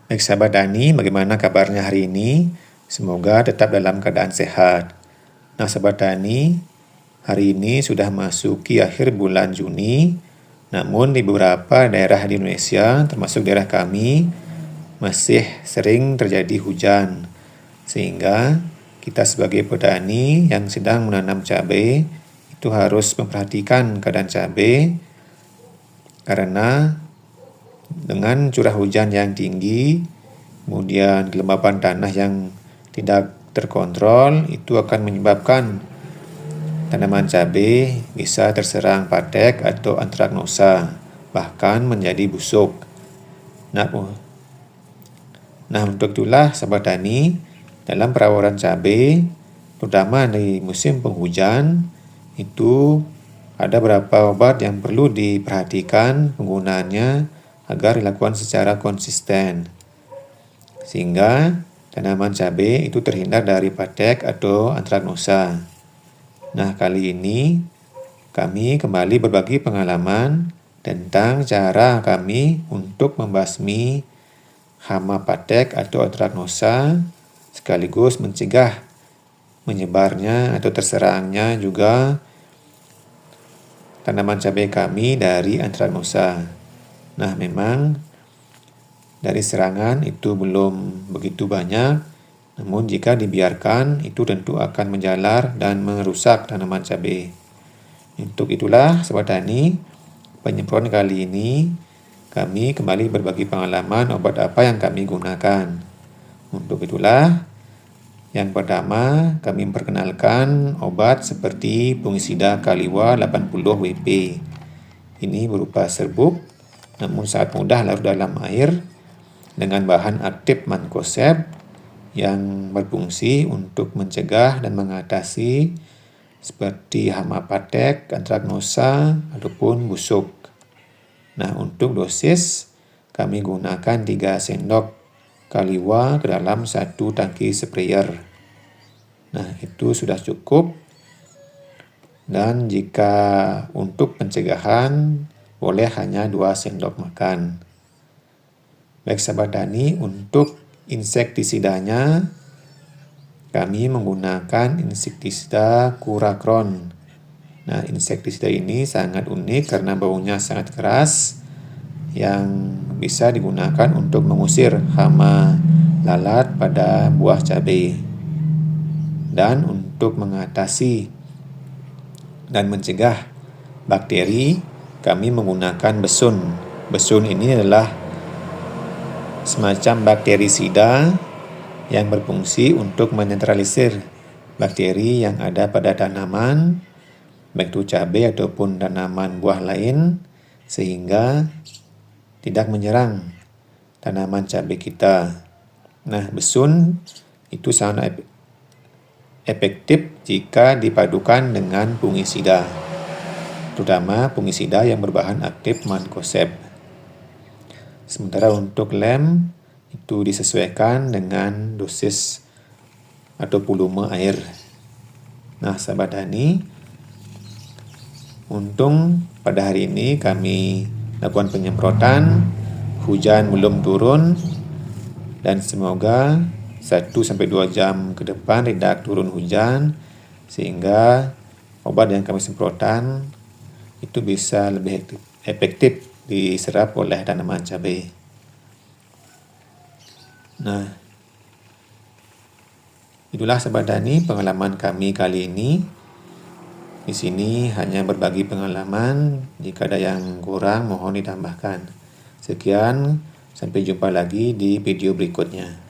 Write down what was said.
Baik sahabat Dani, bagaimana kabarnya hari ini? Semoga tetap dalam keadaan sehat. Nah sahabat Dani, hari ini sudah masuki akhir bulan Juni, namun di beberapa daerah di Indonesia, termasuk daerah kami, masih sering terjadi hujan. Sehingga kita sebagai petani yang sedang menanam cabai, itu harus memperhatikan keadaan cabai, karena dengan curah hujan yang tinggi, kemudian kelembapan tanah yang tidak terkontrol, itu akan menyebabkan tanaman cabai bisa terserang patek atau antraknosa, bahkan menjadi busuk. Nah, untuk itulah sahabat tani, dalam perawaran cabai, terutama di musim penghujan, itu ada beberapa obat yang perlu diperhatikan penggunaannya agar dilakukan secara konsisten, sehingga tanaman cabai itu terhindar dari patek atau antraknosa. Nah, kali ini kami kembali berbagi pengalaman tentang cara kami untuk membasmi hama patek atau antraknosa, sekaligus mencegah menyebarnya atau terserangnya juga tanaman cabai kami dari antraknosa. Nah, memang dari serangan itu belum begitu banyak, namun jika dibiarkan itu tentu akan menjalar dan merusak tanaman cabai. Untuk itulah sahabat tani, penyemprotan kali ini kami kembali berbagi pengalaman obat apa yang kami gunakan. Untuk itulah, yang pertama kami memperkenalkan obat seperti fungisida Kaliwa 80 WP. Ini berupa serbuk, namun sangat mudah larut dalam air dengan bahan aktif mancozeb yang berfungsi untuk mencegah dan mengatasi seperti hama patek, antraknosa, ataupun busuk. Nah, untuk dosis kami gunakan 3 sendok Kaliwa ke dalam 1 tangki sprayer. Nah, itu sudah cukup. Dan jika untuk pencegahan, boleh hanya 2 sendok makan. Baik sahabat tani, untuk insektisidanya kami menggunakan insektisida Kurakron. Nah, insektisida ini sangat unik karena baunya sangat keras yang bisa digunakan untuk mengusir hama lalat pada buah cabai. Dan untuk mengatasi dan mencegah bakteri, kami menggunakan besun. Besun ini adalah semacam bakterisida yang berfungsi untuk menetralisir bakteri yang ada pada tanaman, baik itu cabai ataupun tanaman buah lain, sehingga tidak menyerang tanaman cabai kita. Nah, besun itu sangat efektif jika dipadukan dengan fungisida, terutama fungisida yang berbahan aktif mancozeb. Sementara untuk lem itu disesuaikan dengan dosis atau volume air. Nah, sahabat tani, untung pada hari ini kami lakukan penyemprotan, hujan belum turun, dan semoga 1-2 jam ke depan tidak turun hujan, sehingga obat yang kami semprotkan itu bisa lebih efektif diserap oleh tanaman cabai. Nah, itulah sahabat tani pengalaman kami kali ini. Di sini hanya berbagi pengalaman, jika ada yang kurang mohon ditambahkan. Sekian, sampai jumpa lagi di video berikutnya.